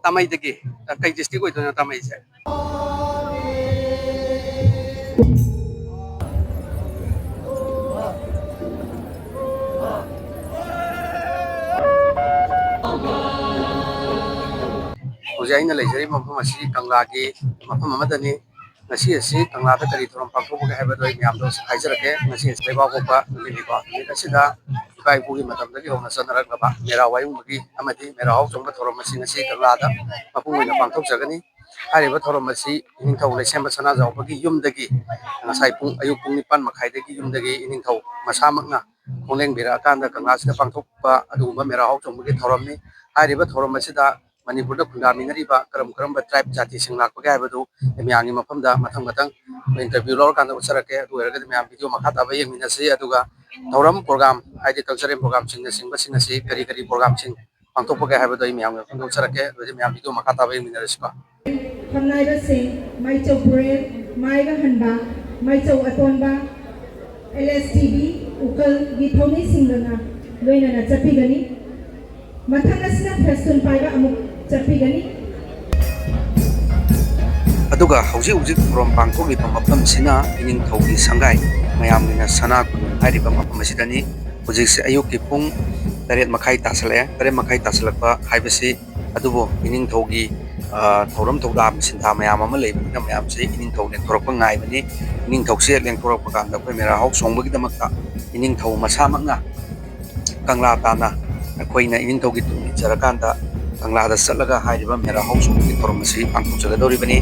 ꯇꯥꯃꯩꯗꯒꯤ ꯀꯩ ꯗꯤꯁꯇ꯭ꯔꯤꯛ ꯑꯣꯏꯗꯣꯏꯅꯣ ꯇꯥꯃꯩꯁꯦ? ꯍꯧꯖꯤꯛ ꯑꯩꯅ ꯂꯩꯖꯔꯤꯕ ꯃꯐꯝ ꯑꯁꯤ ꯀꯪꯂꯥꯒꯤ ꯃꯐꯝ ꯑꯃꯗꯅꯤ. ꯉꯁꯤ ꯑꯁꯤ ꯀꯪꯂꯥꯗ ꯀꯔꯤ ꯊꯧꯔꯝ ꯄꯥꯡꯊꯣꯛꯄꯒꯦ ꯍꯥꯏꯕꯗꯨ ꯑꯩ ꯃꯌꯥꯝꯗ ꯍꯥꯏꯖꯔꯛꯀꯦ. ꯉꯁꯤ ꯑꯁꯤ ꯂꯩꯕꯥꯛꯄꯣꯛꯄ ꯅꯨꯃꯤꯠꯅꯤꯀꯣ. ꯅꯨꯃꯤꯠ ꯑꯁꯤꯗ ꯏꯄꯥ ꯏꯄꯨꯒꯤ ꯃꯇꯝꯗꯒꯤ ꯍꯧꯅ ꯆꯠꯅꯔꯛꯂꯕ ꯃꯦꯔꯥ ꯋꯥꯌꯨꯡꯕꯒꯤ ꯑꯃꯗꯤ ꯃꯦꯔꯥ ꯍꯥꯎ ꯆꯣꯡꯕ ꯊꯧꯔꯝ ꯑꯁꯤ ꯉꯁꯤ ꯀꯪꯂꯥꯗ ꯃꯄꯨꯡ ꯑꯣꯏꯅ ꯄꯥꯡꯊꯣꯛꯆꯒꯅꯤ. ꯍꯥꯏꯔꯤꯕ ꯊꯧꯔꯝ ꯑꯁꯤ ꯏꯅꯤꯡꯊꯧ ꯂꯩꯁꯦꯝꯕ ꯁꯅꯥꯖꯥꯎꯕꯒꯤ ꯌꯨꯝꯗꯒꯤ ꯉꯁꯥꯏ ꯑꯌꯨꯛ ꯄꯨꯡ 9:30ꯗꯒꯤ ꯌꯨꯝꯗꯒꯤ ꯏꯅꯤꯡꯊꯧ ꯃꯁꯥꯃꯛꯅ ꯈꯣꯡꯂꯦꯡꯕꯤꯔꯛꯑꯀꯥꯟꯗ ꯀꯪꯂꯥꯁꯤꯗ ꯄꯥꯡꯊꯣꯛꯄ ꯑꯗꯨꯒꯨꯝꯕ ꯃꯦꯔꯥ ꯍꯥꯎ ꯆꯣꯡꯕꯒꯤ ꯊꯧꯔꯝꯅꯤ. ꯍꯥꯏꯔꯤꯕ ꯊꯧꯔꯝ ꯑꯁꯤꯗ ꯃꯅꯤꯄꯨꯔꯗ ꯈꯨꯟꯗꯥꯃꯤꯟꯅꯔꯤꯕ ꯀꯔꯝꯕ ꯇ꯭ꯔꯥꯏꯕ ꯖꯥꯇꯤꯁꯤꯡ ꯂꯥꯛꯄꯒꯦ ꯍꯥꯏꯕꯗꯨ ꯃꯌꯥꯝꯒꯤ ꯃꯐꯝꯗ ꯃꯊꯪ ꯏꯟꯇꯔꯚꯤꯌꯨ ꯂꯧꯔꯀꯥꯟꯗ ꯎꯠꯆꯔꯛꯀꯦ. ꯑꯗꯨ ꯑꯣꯏꯔꯒꯗꯤ ꯃꯌꯥꯝ ꯚꯤꯗꯤꯑꯣ ꯃꯈꯥ ꯇꯥꯕ ꯌꯦꯡꯃꯤꯟꯅꯁꯤ. ꯑꯗꯨꯒ ꯊꯧꯔꯝ ꯄ꯭ꯔꯣꯒ꯭ꯔꯥꯝ ꯍꯥꯏꯗꯤ ꯀꯜꯆꯔꯦꯜ ꯄ꯭ꯔꯣꯒ꯭ꯔꯥꯝꯁꯤꯡꯅꯆꯤꯡꯕꯁꯤꯡ ꯑꯁꯤ ꯀꯔꯤ ꯄ꯭ꯔꯣꯒ꯭ꯔꯥꯝꯁꯤꯡ ꯄꯥꯡꯊꯣꯛꯄꯒꯦ ꯍꯥꯏꯕꯗꯨ ꯑꯩ ꯃꯌꯥꯝꯒꯤ ꯃꯐꯝꯗ ꯎꯠꯆꯔꯛꯀꯦ. ꯑꯗꯨꯗꯤ ꯃꯌꯥꯝ ꯚꯤꯗꯤꯑꯣ ꯃꯈꯥ ꯇꯥꯕ ꯌꯦꯡꯃꯤꯟꯅꯔꯁꯤꯀꯣ. ꯈꯝꯅꯥꯏꯕꯁꯤꯡ ꯃꯩꯆꯧ ꯄꯨꯔꯦꯜ, ꯃꯥꯏꯒ ꯍꯟꯕ, ꯃꯩꯆꯧ ꯑꯇꯣꯟꯕ, LSTB ꯎꯀꯜꯒꯤ ꯊꯧꯃꯤꯁꯤꯡꯗꯨꯅ ꯂꯣꯏꯅꯅ ꯆꯠꯄꯤꯒꯅꯤ. ꯃꯊꯪ ꯑꯁꯤꯅ ꯐꯦꯁꯇꯨꯟ ꯄꯥꯏꯕ ꯑꯃꯨꯛ ꯆꯠꯄꯤꯒꯅꯤ. ꯑꯗꯨꯒ ꯍꯧꯖꯤꯛ ꯊꯧꯔꯝ ꯄꯥꯡꯊꯣꯛꯂꯤꯕ ꯃꯐꯝꯁꯤꯅ ꯏꯅꯤꯡꯊꯧꯒꯤ ꯁꯪꯒꯥꯏ, ꯃꯌꯥꯝꯒꯤꯅ ꯁꯅꯥ ꯀꯣꯅꯨꯡ ꯍꯥꯏꯔꯤꯕ ꯃꯐꯝ ꯑꯁꯤꯗꯅꯤ. ꯍꯧꯖꯤꯛꯁꯦ ꯑꯌꯨꯛꯀꯤ ꯄꯨꯡ 8:30 ꯇꯥꯁꯜꯂꯛꯑꯦ. 8:30 ꯇꯥꯁꯜꯂꯛꯄ ꯍꯥꯏꯕꯁꯤ ꯑꯗꯨꯕꯨ ꯏꯅꯤꯡꯊꯧꯒꯤ ꯊꯧꯔꯝ ꯊꯧꯗꯥꯝ ꯁꯤꯟꯊꯥ ꯃꯌꯥꯝ ꯑꯃ ꯂꯩꯕꯅꯤꯅ ꯃꯌꯥꯝꯁꯦ ꯏꯅꯤꯡꯊꯧ ꯂꯦꯡꯊꯣꯔꯛꯄ ꯉꯥꯏꯕꯅꯤ. ꯏꯅꯤꯡꯊꯧꯁꯦ ꯂꯦꯡꯊꯣꯔꯛꯄ ꯀꯥꯟꯗ ꯑꯩꯈꯣꯏ ꯃꯦꯔꯥ ꯍꯥꯎ ꯆꯣꯡꯕꯒꯤꯗꯃꯛꯇ ꯏꯅꯤꯡꯊꯧ ꯃꯁꯥꯃꯛꯅ ꯀꯪꯂꯥ ꯇꯥꯟꯅ ꯑꯩꯈꯣꯏꯅ ꯏꯅꯤꯡꯊꯧꯒꯤ ꯇꯨꯡ ꯏꯟꯖꯔꯀꯥꯟꯗ ꯀꯪꯂꯥꯗ ꯆꯠꯂꯒ ꯍꯥꯏꯔꯤꯕ ꯃꯦꯔꯥ ꯍꯥꯎ ꯆꯣꯡꯕꯒꯤ ꯊꯧꯔꯝ ꯑꯁꯤ ꯄꯥꯡꯊꯣꯛꯆꯒꯗꯧꯔꯤꯕꯅꯤ.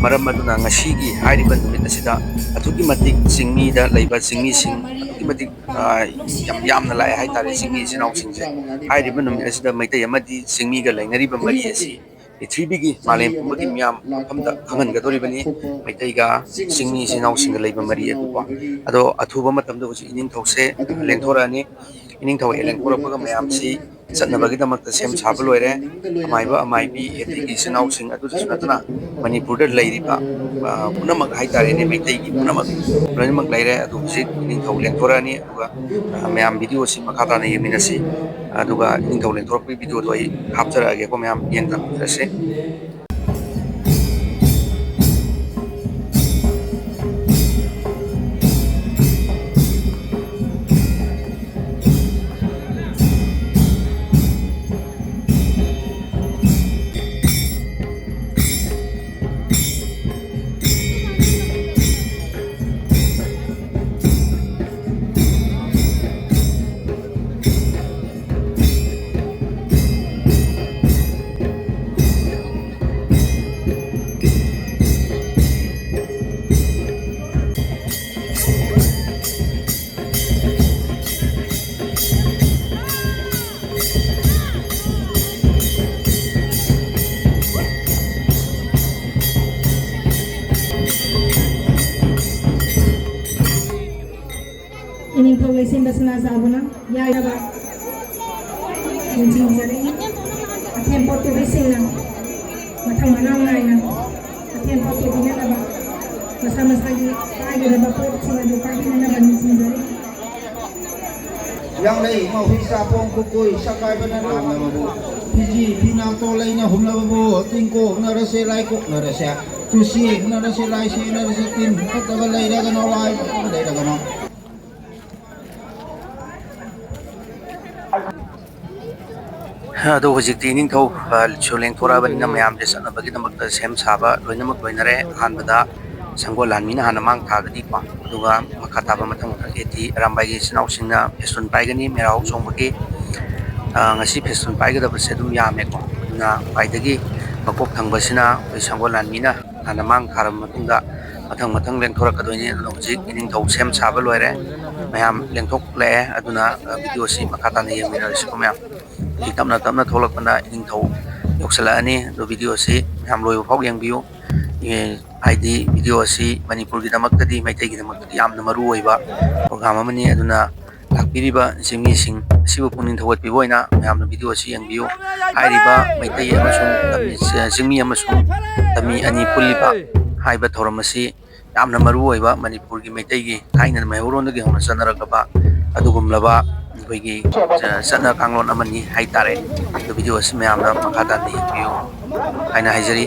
ꯃꯔꯝ ꯑꯗꯨꯅ ꯉꯁꯤꯒꯤ ꯍꯥꯏꯔꯤꯕ ꯅꯨꯃꯤꯠ ꯑꯁꯤꯗ ꯑꯗꯨꯛꯀꯤ ꯃꯇꯤꯛ ꯆꯤꯡꯃꯤꯗ ꯂꯩꯕ ꯆꯤꯡꯃꯤꯁꯤꯡ ꯑꯗꯨꯛꯀꯤ ꯃꯇꯤꯛ ꯌꯥꯝꯅ ꯂꯥꯛꯑꯦ ꯍꯥꯏꯇꯥꯔꯦ. ꯆꯤꯡꯃꯤ ꯏꯆꯤꯜ ꯏꯅꯥꯎꯁꯤꯡꯁꯦ ꯍꯥꯏꯔꯤꯕ ꯅꯨꯃꯤꯠ ꯑꯁꯤꯗ ꯃꯩꯇꯩ ꯑꯃꯗꯤ ꯆꯤꯡꯃꯤꯒ ꯂꯩꯅꯔꯤꯕ ꯃꯔꯤ ꯑꯁꯤ ꯄ꯭ꯔꯤꯊꯤꯕꯤꯒꯤ ꯃꯥꯂꯦꯝ ꯄꯨꯝꯕꯒꯤ ꯃꯤꯌꯥꯝ ꯃꯐꯝꯗ ꯈꯪꯍꯟꯒꯗꯧꯔꯤꯕꯅꯤ. ꯃꯩꯇꯩꯒ ꯆꯤꯡꯃꯤ ꯏꯆꯤꯜ ꯏꯅꯥꯎꯁꯤꯡꯒ ꯂꯩꯕ ꯃꯔꯤ ꯑꯗꯨꯀꯣ. ꯑꯗꯣ ꯑꯊꯨꯕ ꯃꯇꯝꯗ ꯍꯧꯖꯤꯛ ꯏꯅꯤꯡꯊꯧꯁꯦ ꯂꯦꯡꯊꯣꯔꯛꯑꯅꯤ. ꯏꯅꯤꯡꯊꯧ ꯍꯦꯛ ꯂꯦꯡꯊꯣꯔꯛꯄꯒ ꯃꯌꯥꯝꯁꯤ ꯆꯠꯅꯕꯒꯤꯗꯃꯛꯇ ꯁꯦꯝ ꯁꯥꯕ ꯂꯣꯏꯔꯦ. ꯑꯃꯥꯏꯕ ꯑꯃꯥꯏꯕꯤ ꯑꯇꯩꯒꯤ ꯏꯆꯤꯜ ꯏꯅꯥꯎꯁꯤꯡ ꯑꯗꯨꯗꯁꯨ ꯅꯠꯇꯅ ꯃꯅꯤꯄꯨꯔꯗ ꯂꯩꯔꯤꯕ ꯄꯨꯝꯅꯃꯛ ꯍꯥꯏꯇꯥꯔꯦꯅꯦ, ꯃꯩꯇꯩꯒꯤ ꯄꯨꯝꯅꯃꯛ ꯂꯣꯏꯅꯃꯛ ꯂꯩꯔꯦ. ꯑꯗꯨ ꯍꯧꯖꯤꯛ ꯏꯅꯤꯡꯊꯧ ꯂꯦꯡꯊꯣꯔꯛꯑꯅꯤ. ꯑꯗꯨꯒ ꯃꯌꯥꯝ ꯚꯤꯗꯤꯑꯣꯁꯤ ꯃꯈꯥ ꯇꯥꯅ ꯌꯦꯡꯃꯤꯟꯅꯁꯤ. ꯑꯗꯨꯒ ꯏꯅꯤꯡꯊꯧ ꯂꯦꯡꯊꯣꯔꯛꯄꯒꯤ ꯚꯤꯗꯤꯑꯣꯗꯣ ꯑꯩ ꯍꯥꯞꯆꯔꯛꯑꯒꯦꯀꯣ. ꯃꯌꯥꯝ ꯌꯦꯡ ꯇꯝꯃꯤꯟꯅꯔꯁꯤ. Iningthau Laisemba Sanajaubana yairaba yinjingjari athem potubisingna mathang manau naina athem potubinaba masa masagi aigiraba potsinga dukadinaba yinjingjari yang lei mau hisa pong kukui sakai bana namna mabu piji pinang to laina humna babu tingko na rase lai kok na rase tusi na rase lai si na rase tin kataga lai daga no lai dai daga no ꯑꯗꯣ ꯍꯧꯖꯤꯛꯇꯤ ꯏꯅꯤꯡꯊꯧ ꯂꯦꯡꯊꯣꯔꯛꯑꯕꯅꯤꯅ ꯃꯌꯥꯝꯁꯦ ꯆꯠꯅꯕꯒꯤꯗꯃꯛꯇ ꯁꯦꯝ ꯁꯥꯕ ꯂꯣꯏꯅꯃꯛ ꯂꯣꯏꯅꯔꯦ. ꯑꯍꯥꯟꯕꯗ ꯁꯪꯒꯣꯜ ꯂꯥꯟꯃꯤꯅ ꯍꯥꯟꯅ ꯃꯥꯡ ꯊꯥꯒꯅꯤꯀꯣ. ꯑꯗꯨꯒ ꯃꯈꯥ ꯇꯥꯕ ꯃꯊꯪ ꯑꯦꯇꯤ ꯑꯔꯥꯝꯕꯥꯏꯒꯤ ꯏꯆꯤꯜ ꯏꯅꯥꯎꯁꯤꯡꯅ ꯐꯦꯁꯇꯨꯟ ꯄꯥꯏꯒꯅꯤ ꯃꯦꯔꯥ ꯍꯥꯎ ꯆꯣꯡꯕꯒꯤ. ꯉꯁꯤ ꯐꯦꯁꯇꯨꯟ ꯄꯥꯏꯒꯗꯕꯁꯦ ꯑꯗꯨꯝ ꯌꯥꯝꯃꯦꯀꯣ. ꯑꯗꯨꯅ ꯈ꯭ꯋꯥꯏꯗꯒꯤ ꯃꯀꯣꯛ ꯊꯪꯕꯁꯤꯅ ꯑꯩꯈꯣꯏ ꯁꯪꯒꯣꯜ ꯂꯥꯟꯃꯤꯅ ꯍꯥꯟꯅ ꯃꯥꯡ ꯊꯥꯔꯕ ꯃꯇꯨꯡꯗ ꯃꯊꯪ ꯂꯦꯡꯊꯣꯔꯛꯀꯗꯣꯏꯅꯤ. ꯑꯗꯨꯅ ꯍꯧꯖꯤꯛ ꯏꯅꯤꯡꯊꯧ ꯁꯦꯝ ꯁꯥꯕ ꯂꯣꯏꯔꯦ. ꯃꯌꯥꯝ ꯂꯦꯡꯊꯣꯛꯂꯛꯑꯦ. ꯑꯗꯨꯅ ꯚꯤꯗꯤꯑꯣꯁꯤ ꯃꯈꯥ ꯇꯥꯅ ꯌꯦꯡꯃꯤꯟꯅꯔꯁꯤꯀꯣ ꯃꯌꯥꯝ. ꯍꯧꯖꯤꯛ ꯇꯞꯅ ꯊꯣꯛꯂꯛꯄꯅ ꯏꯅꯤꯡꯊꯧ ꯌꯧꯁꯤꯜꯂꯛꯑꯅꯤ. ꯑꯗꯣ ꯚꯤꯗꯤꯑꯣꯁꯤ ꯃꯌꯥꯝ ꯂꯣꯏꯕ ꯐꯥꯎ ꯌꯦꯡꯕꯤꯌꯨ. ꯍꯥꯏꯗꯤ ꯚꯤꯗꯤꯑꯣ ꯑꯁꯤ ꯃꯅꯤꯄꯨꯔꯒꯤꯗꯃꯛꯇꯗꯤ ꯃꯩꯇꯩꯒꯤꯗꯃꯛꯇꯗꯤ ꯌꯥꯝꯅ ꯃꯔꯨꯑꯣꯏꯕ ꯄ꯭ꯔꯣꯒ꯭ꯔꯥꯝ ꯑꯃꯅꯤ. ꯑꯗꯨꯅ ꯂꯥꯛꯄꯤꯔꯤꯕ ꯆꯤꯡꯃꯤꯁꯤꯡ ꯑꯁꯤꯕꯨ ꯄꯨꯛꯅꯤꯡ ꯊꯧꯒꯠꯄꯤꯕ ꯑꯣꯏꯅ ꯃꯌꯥꯝꯅ ꯚꯤꯗꯤꯑꯣ ꯑꯁꯤ ꯌꯦꯡꯕꯤꯌꯨ. ꯍꯥꯏꯔꯤꯕ ꯃꯩꯇꯩ ꯑꯃꯁꯨꯡ ꯆꯤꯡꯃꯤ ꯑꯃꯁꯨꯡ ꯇꯝꯃꯤ ꯑꯅꯤ ꯄꯨꯜꯂꯤꯕ ꯍꯥꯏꯕ ꯊꯧꯔꯝ ꯑꯁꯤ ꯌꯥꯝꯅ ꯃꯔꯨꯑꯣꯏꯕ ꯃꯅꯤꯄꯨꯔꯒꯤ ꯃꯩꯇꯩꯒꯤ ꯊꯥꯏꯅ ꯃꯩꯍꯧꯔꯣꯟꯗꯒꯤ ꯍꯧꯅ ꯆꯠꯅꯔꯛꯂꯕ ꯑꯗꯨꯒꯨꯝꯂꯕ ꯑꯩꯈꯣꯏꯒꯤ ꯆꯠꯅ ꯀꯥꯡꯂꯣꯟ ꯑꯃꯅꯤ ꯍꯥꯏꯇꯥꯔꯦ ꯑꯗꯨ ꯚꯤꯗꯤꯑꯣ ꯑꯁꯤ ꯃꯌꯥꯝꯅ ꯃꯈꯥ ꯇꯥꯅ ꯌꯦꯡꯕꯤꯌꯨ ꯍꯥꯏꯅ ꯍꯥꯏꯖꯔꯤ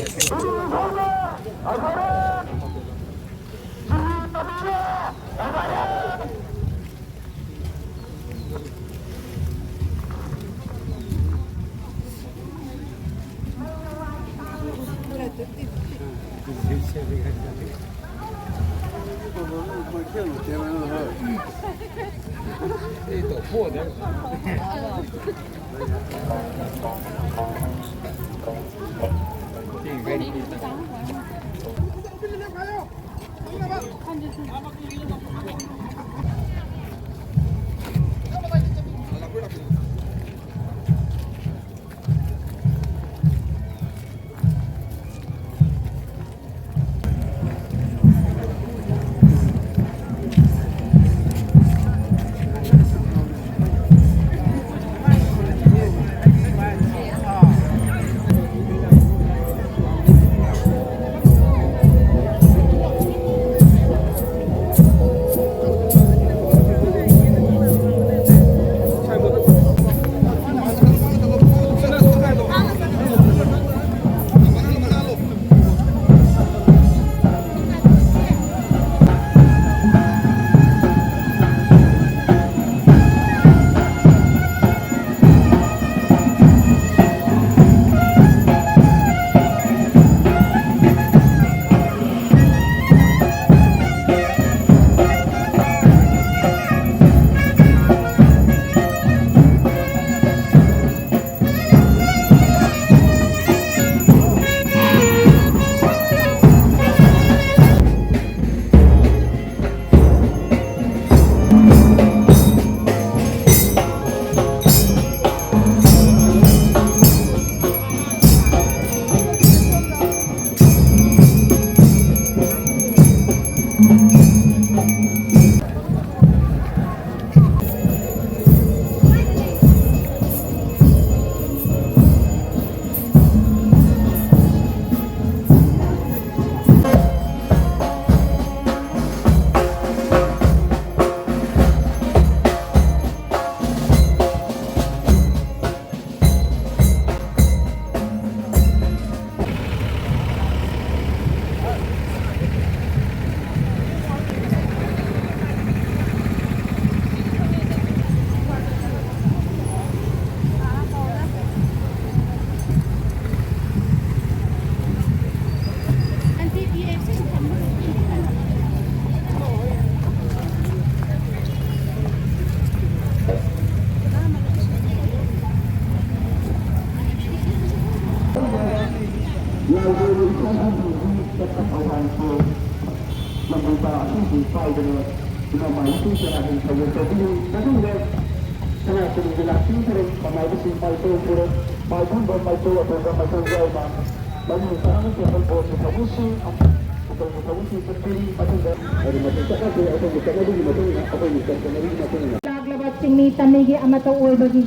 ꯂꯥꯛꯂꯕ ꯆꯤꯡꯃꯤ ꯇꯝꯃꯤꯒꯤ ꯑꯃꯠꯇ ꯑꯣꯏꯕꯒꯤ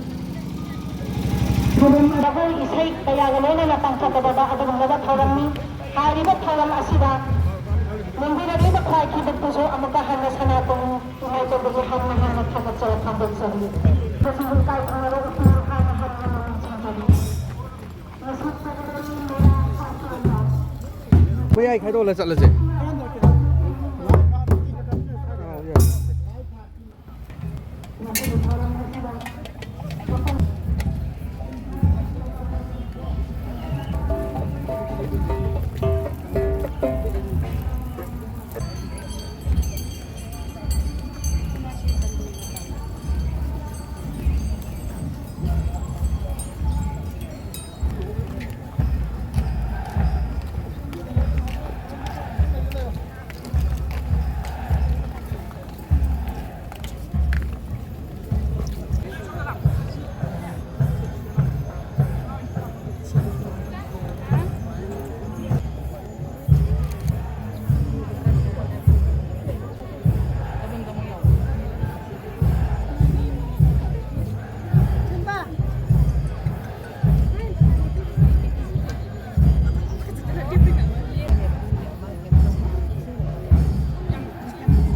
ꯊꯧꯔꯝ ꯖꯒꯣꯏ ꯏꯁꯩ ꯀꯌꯥꯒ ꯂꯣꯏꯅꯅ ꯄꯥꯡꯊꯣꯛꯀꯗꯕ ꯑꯗꯨꯒꯨꯝꯂꯕ ꯊꯧꯔꯝꯅꯤ ꯍꯥꯏꯔꯤꯕ ꯊꯧꯔꯝ ꯑꯁꯤꯗ ꯂꯣꯡꯕꯤꯔꯛꯂꯤꯕ ꯈ꯭ꯋꯥꯏꯈꯤꯗꯛꯇꯁꯨ ꯑꯃꯨꯛꯀ ꯍꯟꯅ ꯁꯅꯥꯇꯣꯟ ꯏꯃꯥꯏꯇꯧꯕꯒꯤ ꯍꯟꯅ ꯊꯥꯒꯠꯆꯕ ꯐꯣꯡꯗꯣꯛꯆꯔꯤ ꯃꯁꯤꯕꯨ ꯏꯀꯥꯏ ꯈꯨꯝꯅꯕ ꯎꯠꯄꯤꯌꯨ ꯍꯥꯏꯅ ꯅꯤꯡꯁꯤꯡꯖꯔꯤ ꯃꯌꯥꯏ ꯈꯥꯏꯗꯣꯛꯂ ꯆꯠꯂꯁꯦ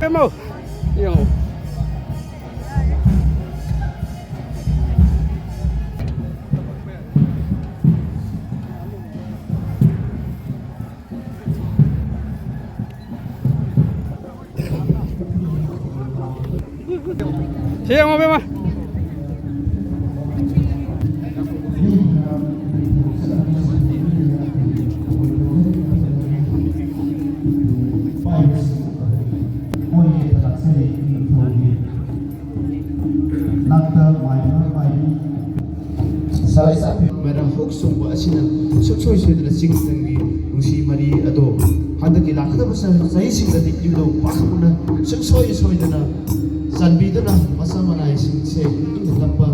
Em ơi, Siang mau mah. Salah satu merah hoax sumber asina sukses sudah sing tinggi nusi mari atau hendak kita kita besar saya sing tadi itu pakuna sukses dana sanbi dana masa mana sing se itu tanpa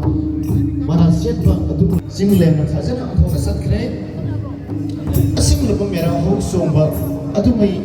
mana siapa atau sing lema saja na atau kasat kre sing lupa merah hoax sumber atau mai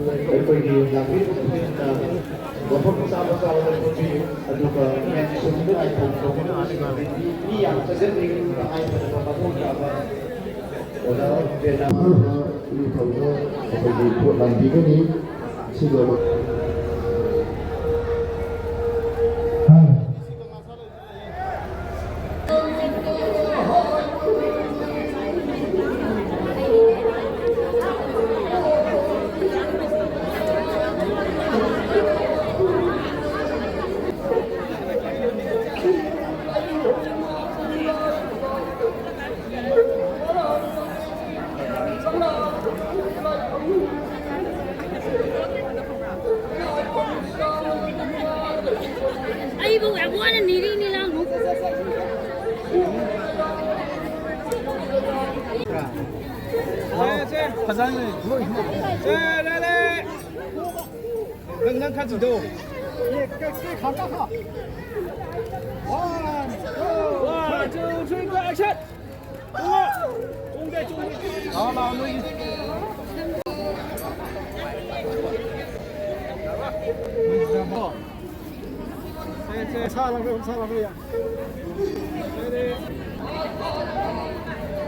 ꯑꯩꯈꯣꯏꯒꯤ ꯂꯥꯛꯄꯤꯔꯤꯕ ꯃꯐꯝ ꯆꯥꯕ ꯆꯥꯕꯗ ꯄꯣꯠꯆꯩ ꯑꯗꯨꯒ ꯃꯦꯟꯁꯟꯗ iPhone ꯇꯧꯕꯅ ꯃꯤ ꯌꯥꯝ ꯆꯠꯖꯅꯤꯡꯕ ꯍꯥꯏꯕꯗ ꯃꯊꯧ ꯇꯥꯕ ꯑꯣꯖꯥ ꯅꯤꯡꯊꯧꯅ ꯑꯩꯈꯣꯏꯒꯤ ꯄꯣꯠ ꯂꯥꯡꯕꯤꯒꯅꯤ ꯁꯤꯗ Ay, bu aku ada niri ni lah.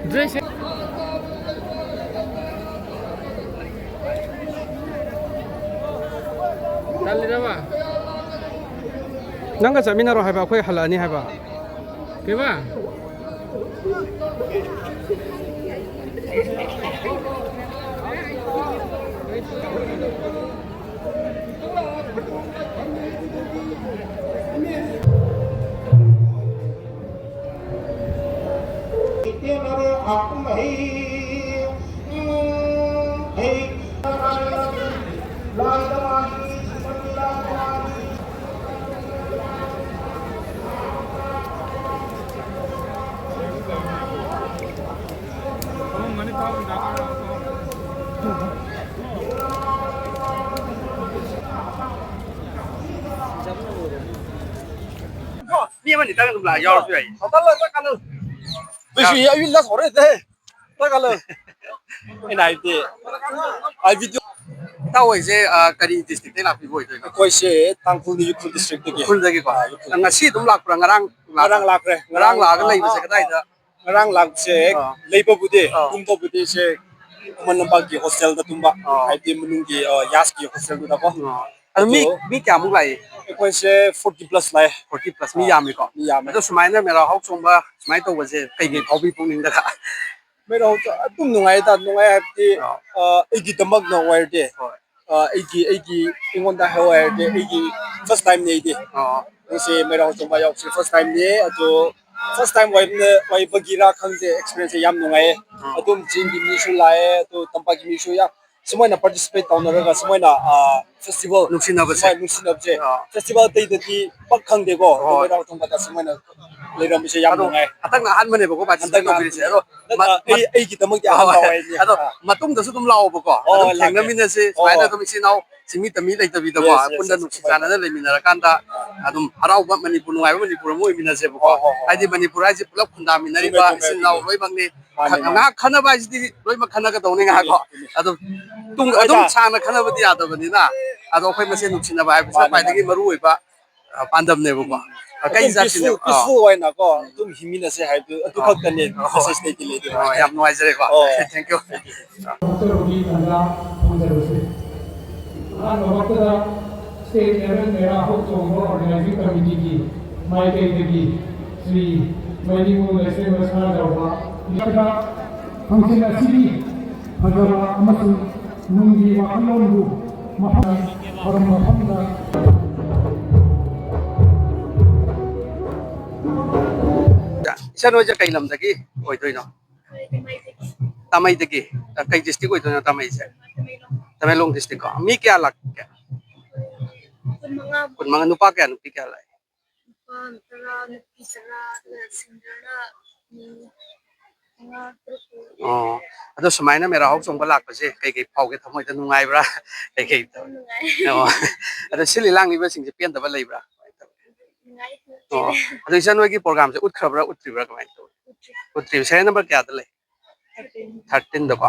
Dress. 달리라봐. Nangga 자민하러 해봐. 거기 할라니 해봐. 그봐. Ni mà ta cũng là do vậy.必须要运到手里的，那个了。Cái này thì ai video ꯇꯥꯎꯏꯁꯦ ꯀꯔꯤ ꯗꯤꯁꯇ꯭ꯔꯤꯛꯇꯩ ꯂꯥꯛꯄꯤꯕ ꯑꯣꯏꯗꯣꯏꯅꯣ ꯑꯩꯈꯣꯏꯁꯦ ꯇꯥꯡꯈꯨꯜ ꯎꯈ꯭ꯔꯨꯜ ꯗꯤꯁꯇ꯭ꯔꯤꯛꯇꯒꯤ ꯎꯈ꯭ꯔꯨꯜꯗꯒꯤꯀꯣ ꯉꯁꯤ ꯑꯗꯨꯝ ꯂꯥꯛꯄ꯭ꯔꯥ ꯉꯔꯥꯡ ꯉꯔꯥꯡ ꯂꯥꯛꯈ꯭ꯔꯦ ꯉꯔꯥꯡ ꯂꯥꯛꯑꯒ ꯂꯩꯕꯁꯦ ꯀꯗꯥꯏꯗ ꯉꯔꯥꯡ ꯂꯥꯛꯄꯁꯦ ꯂꯩꯕꯕꯨꯗꯤ ꯑꯥ. ꯇꯨꯝꯕꯕꯨꯗꯤ ꯁꯦ ꯈꯨꯃꯟ ꯂꯝꯄꯥꯛꯀꯤ ꯍꯣꯁꯇꯦꯜꯗ ꯇꯨꯝꯕ ꯑꯥ. ꯍꯥꯏꯕꯗꯤ ꯃꯅꯨꯡꯒꯤ ꯌꯥꯁꯀꯤ ꯍꯣꯁꯇꯦꯜꯗꯨꯗꯀꯣ ꯑꯗꯣ ꯑꯗꯣ ꯃꯤ ꯀꯌꯥꯃꯨꯛ ꯂꯥꯛꯏ ꯑꯩꯈꯣꯏꯁꯦ 40 ꯄ꯭ꯂꯁ ꯂꯥꯛꯑꯦ 40 ꯄ꯭ꯂꯁ ꯃꯤ ꯌꯥꯝꯃꯤꯀꯣ ꯃꯤ ꯌꯥꯝꯃꯦ ꯑꯗꯣ ꯁꯨꯃꯥꯏꯅ ꯃꯦꯔꯥ ꯍꯧ ꯆꯣꯡꯕ ꯁꯨꯃꯥꯏꯅ ꯇꯧꯕꯁꯦ ꯀꯩꯀꯩ ꯐꯥꯎꯕꯤ ꯄꯨꯛꯅꯤꯡꯗꯒ ꯃꯦꯔꯥ ꯑꯗꯨꯝ ꯅꯨꯡꯉꯥꯏꯗ ꯅꯨꯡꯉꯥꯏ ꯍꯥꯏꯕꯗꯤ ꯑꯥ. ꯑꯩꯒꯤꯗꯃꯛꯅ ꯑꯣꯏꯔꯗꯤ ꯍꯣꯏ ꯑꯩꯉꯣꯟꯗ ꯍꯥꯏꯌꯣ ꯍꯥꯏꯔꯗꯤ ꯑꯩꯒꯤ ꯐꯥꯔꯁ ꯇꯥꯏꯝꯅꯤ ꯑꯩꯗꯤ ꯑꯣ ꯉꯁꯤ ꯃꯦꯔꯥ ꯆꯣꯡꯕ ꯌꯥꯎꯕꯁꯦ ꯐꯥꯔꯁ ꯇꯥꯏꯝꯅꯤ ꯑꯗꯣ ꯐꯥꯔꯁ ꯇꯥꯏꯝ ꯑꯣꯏꯕꯒꯤꯔꯥ ꯈꯪꯗꯦ ꯑꯦꯛꯁꯄꯤꯔꯤꯌꯦꯟꯁꯁꯦ ꯌꯥꯝ ꯅꯨꯡꯉꯥꯏꯌꯦ ꯑꯗꯨꯝ ꯆꯤꯡꯒꯤ ꯃꯤꯁꯨ ꯂꯥꯛꯑꯦ ꯑꯗꯨ ꯇꯝꯄꯥꯛꯀꯤ ꯃꯤꯁꯨ ꯌꯥꯝ ꯁꯨꯃꯥꯏꯅ ꯄꯥꯔꯇꯤꯁꯤꯄꯦꯠ ꯇꯧꯅꯔꯒ ꯁꯨꯃꯥꯏꯅ ꯐꯦꯁꯇꯤꯚꯦꯜ ꯅꯨꯡꯁꯤꯅꯕꯁꯦ ꯁꯨꯃꯥꯏꯅ ꯅꯨꯡꯁꯤꯅꯕꯁꯦ ꯑꯥ. ꯐꯦꯁꯇꯤꯚꯦꯜ ꯑꯇꯩꯗꯗꯤ ꯄꯥꯛ ꯈꯪꯗꯦꯀꯣ ꯑꯗꯣ ꯍꯣꯏ ꯃꯦꯔꯥ ꯆꯣꯡꯕꯗ ꯁꯨꯃꯥꯏꯅ ꯂꯩꯔꯝꯕꯁꯦ ꯌꯥꯝ ꯑꯗꯣ ꯅꯨꯡꯉꯥꯏ ꯍꯟꯗꯛꯅ ꯑꯍꯥꯟꯕꯅꯦꯕꯀꯣ ꯄꯥꯔꯇꯤꯁꯤꯄꯦꯠ ꯍꯟꯗꯛꯅ ꯇꯧꯕꯤꯔꯤꯁꯦ ꯑꯗꯣ ꯑꯩꯒꯤꯗꯃꯛꯇꯤ ꯑꯍꯥꯟꯕ ꯍꯣꯏ ꯑꯣꯏꯅꯤ ꯑꯗꯣ ꯃꯇꯨꯡꯗꯁꯨ ꯑꯗꯨꯝ ꯂꯥꯛꯑꯣꯕꯀꯣ ꯑꯗꯨꯝ ꯂꯥꯛꯀꯦ ꯊꯦꯡꯅꯃꯤꯟꯅꯁꯤ ꯍꯣꯏ ꯁꯨꯃꯥꯏꯅ ꯍꯣꯏ ꯑꯗꯨꯝ ꯏꯆꯤꯜ ꯏꯅꯥꯎ ꯁꯤꯡꯃꯤ ꯇꯝꯃꯤ ꯂꯩꯇꯕꯤꯗꯀꯣ ꯌꯦꯁ ꯄꯨꯟꯅ ꯌꯦꯁ ꯅꯨꯡꯁꯤ ꯑꯗꯨꯃꯥꯏꯅ ꯆꯥꯟꯅꯅ ꯂꯩꯃꯤꯟꯅꯔꯀꯥꯟꯗ ꯑꯗꯨꯝ ꯍꯔꯥꯎꯕ ꯃꯅꯤꯄꯨꯔ ꯅꯨꯡꯉꯥꯏꯕ ꯃꯅꯤꯄꯨꯔ ꯑꯃ ꯑꯣꯏꯃꯤꯟꯅꯁꯦꯕꯀꯣ ꯍꯣꯏ ꯍꯣꯏ ꯍꯣꯏ ꯍꯥꯏꯗꯤ ꯃꯅꯤꯄꯨꯔ ꯍꯥꯏꯁꯦ ꯄꯨꯂꯞ ꯆꯨꯝꯃꯦ ꯈꯨꯟꯗꯥꯃꯤꯟꯅꯔꯤꯕ ꯆꯨꯝꯃꯦ ꯏꯆꯤꯜ ꯏꯅꯥꯎ ꯑꯗꯨꯅꯦ ꯂꯣꯏꯅꯃꯛꯅꯤ ꯃꯥꯅꯦ ꯃꯥꯅꯦ ꯉꯥꯏꯍꯥꯛ ꯈꯟꯅꯕ ꯍꯥꯏꯁꯤꯗꯤ ꯂꯣꯏꯅꯃꯛ ꯈꯟꯅꯒꯗꯧꯅꯤ ꯑꯗꯨꯅꯦ ꯉꯥꯏꯍꯥꯛꯀꯣ ꯑꯗꯨꯅꯦ ꯑꯗꯨꯝ ꯑꯗꯨꯝ ꯍꯣꯏꯗ ꯁꯥꯡꯅ ꯈꯟꯅꯕꯗꯤ ꯌꯥꯗꯕꯅꯤꯅ ꯑꯗꯣ ꯑꯩꯈꯣꯏ ꯃꯁꯦꯟ ꯅꯨꯡꯁꯤꯅꯕ ꯍꯥꯏꯕꯁꯤꯅ ꯃꯥꯅꯦ ꯈ꯭ꯋꯥꯏꯗꯒꯤ ꯃꯥꯅꯦ ꯃꯔꯨꯑꯣꯏꯕ ꯄꯥꯟꯗꯝꯅꯦꯕꯀꯣ ꯀꯩ ꯑꯗꯨꯝ ꯖꯥꯇꯤꯅꯦꯕ ꯄꯤꯁꯐꯨꯜ ꯑꯣꯏꯅꯀꯣ ꯑꯗꯨꯝ ꯍꯤꯡꯃꯤꯟꯅꯁꯦ ꯍꯥꯏꯕꯗꯨ ꯑꯗꯨ ꯈꯛꯇꯅꯤ ꯍꯣꯏ ꯃꯦꯁꯦꯖ ꯂꯩꯗꯤ ꯂꯩꯇꯦ ꯌꯥꯝ ꯅꯨꯡꯉꯥꯏꯖꯔꯦꯀꯣ ꯊꯦꯡꯛ ꯌꯨ ꯍꯛꯆꯔꯕꯒꯤ ꯇꯥꯟꯖꯥ ꯐꯪꯖꯔꯁꯤ ꯑꯍꯥꯟꯕꯃꯛꯇꯗ ꯁ꯭ꯇꯦꯠ ꯂꯦꯚꯦꯜ ꯃꯦꯔꯥ ꯍꯧꯆꯣꯡꯕ ꯑꯣꯔꯒꯅꯥꯏꯖꯤꯡ ꯀꯃꯤꯇꯤꯒꯤ ꯃꯥꯏꯀꯩꯗꯒꯤ ಶ್ರೀ ꯃꯩꯅꯤꯡꯉꯨ ꯂꯩꯁꯦꯝꯕ ꯁꯅꯥꯖꯥꯎꯕ ꯂꯩꯕ ꯐꯪꯁꯟ ꯑꯁꯤꯒꯤ ꯐꯖꯕ ꯑꯃꯁꯨꯡ ꯅꯨꯡꯒꯤ ꯋꯥꯈꯜꯂꯣꯟꯕꯨ ꯃꯐꯝ ꯃꯐꯝꯗ ꯏꯆꯟ ꯍꯣꯏꯁꯦ ꯀꯩ ꯂꯝꯗꯒꯤ ꯑꯣꯏꯗꯣꯏꯅꯣ ꯇꯥꯃꯩꯗꯒꯤ ꯀꯩ ꯗꯤꯁꯇ꯭ꯔꯤꯛ ꯑꯣꯏꯗꯣꯏꯅꯣ ꯇꯥꯃꯩꯁꯦ ꯇꯃꯦꯡꯂꯣꯡ ꯗꯤꯁꯇ꯭ꯔꯤꯛ ꯀꯣ ꯃꯤ ꯀꯌꯥ ꯂꯥꯛꯀꯦ 15 ꯅꯨꯄꯥ ꯀꯌꯥ ꯅꯨꯄꯤ ꯀꯌꯥ ꯂꯥꯛꯑꯦ ꯑꯣ ꯑꯗꯣ ꯁꯨꯃꯥꯏꯅ ꯃꯦꯔꯥ ꯍꯧ ꯆꯣꯡꯕ ꯂꯥꯛꯄꯁꯦ ꯀꯩꯀꯩ ꯐꯥꯎꯒꯦ ꯊꯃꯣꯏꯗ ꯅꯨꯡꯉꯥꯏꯕ꯭ꯔꯥ ꯀꯩꯀꯩ ꯑꯣ ꯑꯗꯣ ꯁꯤꯜꯂꯤ ꯂꯥꯡꯂꯤꯕꯁꯤꯡꯁꯦ ꯄꯦꯟꯗꯕ ꯂꯩꯕ꯭ꯔꯥ ꯑꯣ ꯑꯗꯣ ꯏꯆꯟ ꯍꯣꯏꯒꯤ ꯄ꯭ꯔꯣꯒ꯭ꯔꯥꯝꯁꯦ ꯎꯠꯈ꯭ꯔꯕ꯭ꯔꯥ ꯎꯠꯇ꯭ꯔꯤꯕ꯭ꯔꯥ ꯀꯃꯥꯏꯅ ꯇꯧꯋꯤ ꯎꯠꯇ꯭ꯔꯤꯕ ꯁꯦꯔꯦꯜ ꯅꯝꯕꯔ ꯀꯌꯥꯗ ꯂꯩ 13ꯗꯀꯣ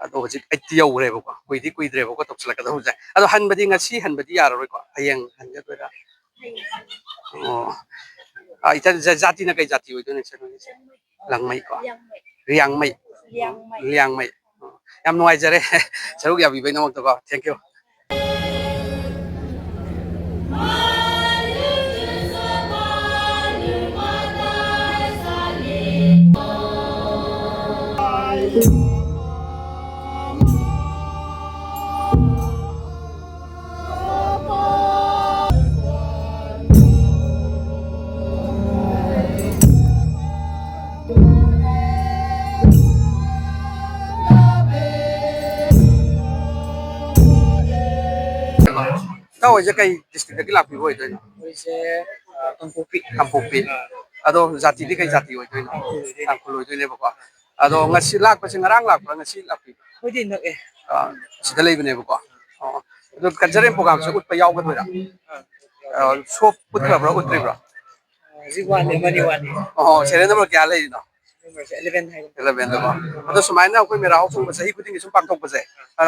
ꯑꯗꯣ ꯍꯧꯖꯤꯛ 80 ꯌꯧꯈ꯭ꯔꯦꯕꯀꯣ ꯀꯨꯏꯗ꯭ꯔꯦꯕꯀꯣ ꯇꯧꯁꯤꯜꯂꯛꯀꯗꯧꯕꯁꯦ ꯑꯗꯣ ꯍꯟꯕꯗꯤ ꯉꯁꯤ ꯍꯟꯕꯗꯤ ꯌꯥꯔꯔꯣꯏꯀꯣ ꯍꯌꯦꯡ ꯍꯟꯒꯗꯣꯏꯔꯥ ꯑꯣ ꯏꯆꯟ ꯖꯥꯇꯤꯅ ꯀꯩ ꯖꯥꯇꯤ ꯑꯣꯏꯗꯣꯏꯅꯣ ꯏꯆꯟ ꯍꯣꯏꯒꯤꯁꯦ ꯂꯪꯃꯩꯀꯣ ꯔꯤꯌꯥꯡꯃꯩ ꯂꯤꯌꯥꯡꯃꯩ ꯌꯥꯝ ꯅꯨꯡꯉꯥꯏꯖꯔꯦ ꯁꯔꯨꯛ ꯌꯥꯕꯤꯕꯩꯗꯃꯛꯇꯀꯣ ꯊꯦꯡꯛ ꯌꯨ ꯏꯇꯥꯎ ꯍꯣꯏꯁꯦ ꯀꯩ ꯗꯤꯁꯇ꯭ꯔꯤꯛꯇꯒꯤ ꯂꯥꯛꯄꯤꯕ ꯑꯣꯏꯗꯣꯏꯅꯣ ꯑꯩꯈꯣꯏꯁꯦ ꯀꯥꯡꯄꯣꯛꯄꯤ ꯑꯗꯣ ꯖꯥꯇꯤꯗꯤ ꯀꯩ ꯖꯥꯇꯤ ꯑꯣꯏꯗꯣꯏꯅꯣ ꯇꯥꯡꯈꯨꯜ ꯑꯣꯏꯗꯣꯏꯅꯦꯕꯀꯣ ꯑꯗꯣ ꯉꯁꯤ ꯂꯥꯛꯄꯁꯦ ꯉꯔꯥꯡ ꯂꯥꯛꯄ꯭ꯔꯥ ꯉꯁꯤ ꯂꯥꯛꯄꯤꯕ꯭ꯔꯥ ꯑꯩꯈꯣꯏꯗꯤ ꯅꯛꯑꯦ ꯁꯤꯗ ꯂꯩꯕꯅꯦꯕꯀꯣ ꯑꯣ ꯑꯗꯣ ꯀꯜꯆꯔꯦꯜ ꯄ꯭ꯔꯣꯒ꯭ꯔꯥꯝꯁꯦ ꯎꯠꯄ ꯌꯥꯎꯒꯗꯣꯏꯔꯥ ꯁꯣꯞ ꯎꯠꯈ꯭ꯔꯕ꯭ꯔꯥ ꯎꯠꯇ꯭ꯔꯤꯕ꯭ꯔꯥ ꯍꯧꯖꯤꯛ ꯋꯥꯠꯂꯤ ꯑꯃꯅꯤ ꯋꯥꯠꯂꯤ ꯑꯣ ꯁꯦꯔꯦꯜ ꯅꯝꯕꯔ ꯀꯌꯥ ꯂꯩꯔꯤꯅꯣ ꯅꯝꯕꯔꯁꯦ 11 ꯍꯥꯏꯕ 11ꯗꯀꯣ ꯑꯗꯣ ꯁꯨꯃꯥꯏꯅ ꯑꯩꯈꯣꯏ ꯃꯦꯔꯥ ꯍꯧ ꯆꯣꯡꯕ ꯆꯍꯤ ꯈꯨꯗꯤꯡꯒꯤ ꯁꯨꯝ ꯄꯥꯡꯊꯣꯛꯄꯁꯦ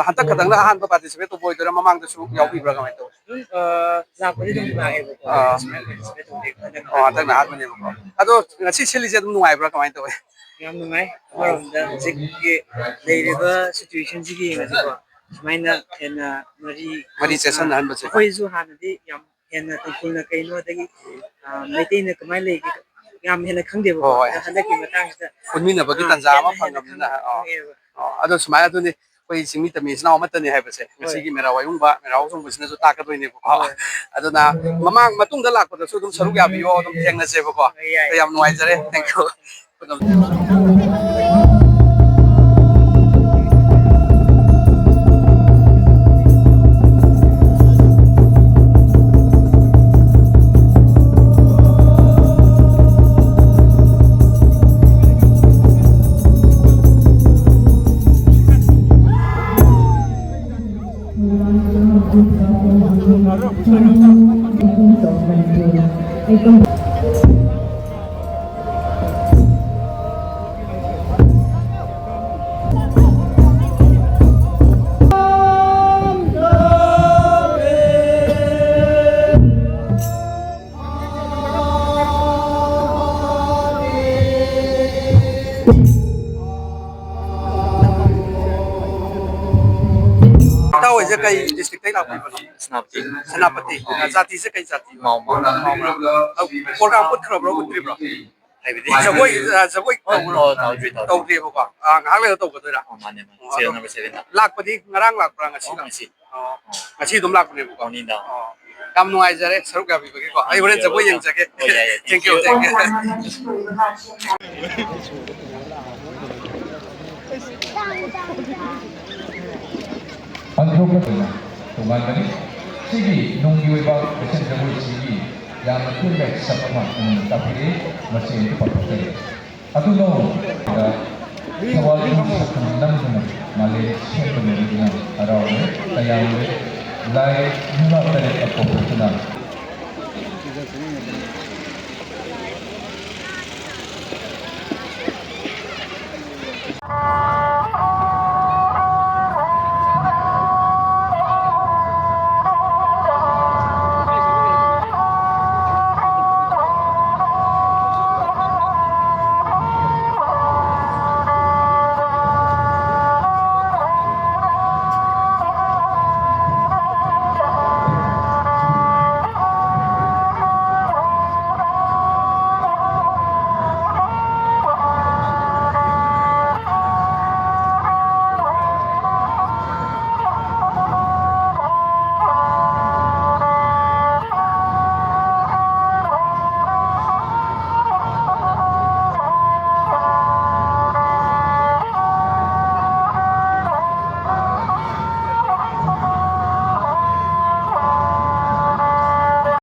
ꯍꯟꯗꯛ ꯈꯛꯇꯪꯅ ꯑꯍꯥꯟꯕ ꯄꯥꯔꯇꯤꯁꯤꯄꯦꯠ ꯇꯧꯕ ꯑꯣꯏꯗꯣꯏꯔꯥ ꯃꯃꯥꯡꯗꯁꯨ ꯌꯥꯎꯕꯤꯕ꯭ꯔꯥ ꯀꯃꯥꯏꯅ ꯇꯧꯋꯤ ꯂꯥꯛꯄꯗꯤ ꯑꯗꯨꯝ ꯂꯥꯛꯑꯦꯕꯀꯣ ꯑꯣ ꯍꯟꯗꯛꯅ ꯑꯍꯥꯟꯕꯅꯦꯕꯀꯣ ꯑꯗꯣ ꯉꯁꯤ ꯁꯤꯜꯂꯤꯁꯦ ꯑꯗꯨꯝ ꯅꯨꯡꯉꯥꯏꯕ꯭ꯔꯥ ꯀꯃꯥꯏꯅ ꯇꯧꯋꯤ ꯌꯥꯝ ꯅꯨꯡꯉꯥꯏ ꯑꯃꯔꯣꯝꯗ ꯍꯧꯖꯤꯛꯀꯤ ꯂꯩꯔꯤꯕ ꯁꯤꯆꯨꯋꯦꯁꯟꯁꯤꯒꯤ ꯌꯦꯡꯉꯁꯤꯀꯣ ꯁꯨꯃꯥꯏꯅ ꯍꯦꯟꯅ ꯃꯔꯤ ꯆꯦꯠꯁꯟꯅꯍꯟꯕꯁꯦ ꯑꯩꯈꯣꯏꯁꯨ ꯍꯥꯟꯅꯗꯤ ꯌꯥꯝ ꯍꯦꯟꯅ ꯇꯥꯡꯈꯨꯜꯅ ꯀꯩꯅꯣ ꯑꯗꯒꯤ ꯃꯩꯇꯩꯅ ꯀꯃꯥꯏꯅ ꯂꯩꯒꯦ ꯌꯥꯝ ꯍꯦꯟꯅ ꯈꯪꯗꯦꯕꯀꯣ ꯍꯣꯏ ꯑꯗꯣ ꯍꯟꯗꯛꯀꯤ ꯃꯇꯥꯡꯁꯤꯗ ꯄꯨꯟꯃꯤꯟꯅꯕꯒꯤ ꯇꯥꯟꯖꯥ ꯑꯃ ꯐꯪꯉꯕꯅꯤꯅ ꯈꯪꯉꯛꯑꯦꯕ ꯑꯗꯣ ꯁꯨꯃꯥꯏꯅ ꯑꯗꯨꯅꯤ ꯑꯩꯈꯣꯏ ꯆꯤꯡꯃꯤ ꯇꯝꯃꯤ ꯏꯆꯤꯜ ꯏꯅꯥꯎ ꯑꯃꯠꯇꯅꯤ ꯍꯥꯏꯕꯁꯦ ꯍꯣꯏ ꯉꯁꯤꯒꯤ ꯃꯦꯔꯥ ꯋꯥꯌꯨꯡꯕ ꯃꯦꯔꯥ ꯍꯧ ꯆꯣꯡꯕꯁꯤꯅꯁꯨ ꯇꯥꯛꯀꯗꯣꯏꯅꯦꯕꯀꯣ ꯍꯣꯏ ꯑꯗꯨꯅ ꯃꯇꯨꯡꯗ ꯂꯥꯛꯄꯗꯁꯨ ꯑꯗꯨꯝ ꯁꯔꯨꯛ ꯌꯥꯕꯤꯌꯣ ꯑꯗꯨꯝ ꯊꯦꯡꯅꯁꯦꯕꯀꯣ ꯍꯣꯏ ꯌꯥꯏ ꯌꯥꯝ ꯅꯨꯡꯉꯥꯏꯖꯔꯦ ꯊꯦꯡꯛ ꯌꯨ ꯏꯇꯥꯎ ꯍꯣꯏꯁꯦ ꯀꯩ ꯗꯤꯁꯇ꯭ꯔꯤꯛꯇꯩ ꯂꯥꯛꯄꯤꯕꯅꯣ? ꯁꯦꯅꯥꯄꯇꯤ ꯁꯦꯅꯥꯄꯇꯤ ꯖꯥꯇꯤꯁꯦ ꯀꯩ ꯖꯥꯇꯤ? ꯃꯥꯎ ꯄ꯭ꯔꯣꯒ꯭ꯔꯥꯝ ꯎꯠꯈ꯭ꯔꯕ꯭ꯔꯣ ꯎꯠꯇ꯭ꯔꯤꯕ꯭ꯔꯣ? ꯍꯥꯏꯕꯗꯤ ꯖꯒꯣꯏ ꯇꯧꯕ꯭ꯔꯣ? ꯇꯧꯗ꯭ꯔꯤ ꯇꯧꯗ꯭ꯔꯤꯕꯀꯣ ꯉꯥꯏꯍꯥꯛ ꯂꯩꯔ ꯇꯧꯒꯗꯣꯏꯔꯥ? ꯃꯥꯅꯦ ꯁꯦꯔꯤꯌꯜ ꯅꯝꯕꯔ 7 ꯂꯥꯛꯄꯗꯤ ꯉꯔꯥꯡ ꯂꯥꯛꯄ꯭ꯔꯥ ꯉꯁꯤ? ꯉꯁꯤ ꯉꯁꯤ ꯑꯗꯨꯝ ꯂꯥꯛꯄꯅꯦꯕꯀꯣ. ꯃꯣꯔꯅꯤꯡꯗ ꯌꯥꯝ ꯅꯨꯡꯉꯥꯏꯖꯔꯦ ꯁꯔꯨꯛ ꯌꯥꯕꯤꯕꯒꯤꯀꯣ. ꯑꯩ ꯍꯣꯔꯦꯟ ꯖꯒꯣꯏ ꯌꯦꯡꯖꯒꯦ. ꯍꯣꯏ ꯌꯥꯏ ꯌꯥꯏ ꯊꯦꯡꯛ ꯌꯨ ꯊꯦꯡꯛ ꯌꯨ. ꯑꯟꯊꯣꯛꯄꯗꯨꯅ ꯇꯣꯉꯥꯟꯕꯅꯤ ꯁꯤꯒꯤ ꯅꯨꯡꯒꯤ ꯑꯣꯏꯕ ꯐꯦꯁꯟ ꯖꯒꯣꯏꯁꯤꯒꯤ ꯌꯥꯝꯅ ꯇꯣꯏꯅ ꯁꯛ ꯑꯃ ꯇꯥꯛꯄꯤꯔꯦ ꯃꯁꯤ ꯑꯃꯨꯛ ꯄꯥꯡꯊꯣꯛꯆꯔꯤ ꯑꯗꯨꯅ ꯊꯧꯕꯥꯜ ꯁꯛꯇꯝ ꯅꯝꯗꯨꯅ ꯃꯥꯂꯦꯝ ꯁꯦꯝꯕ ꯂꯣꯏꯗꯨꯅ ꯍꯔꯥꯎꯔꯦ ꯇꯌꯥꯝꯔꯦ ꯂꯥꯏ ꯌꯨꯝꯅꯥ ꯇꯔꯦꯠ ꯄꯥꯡꯊꯣꯛꯇꯨꯅ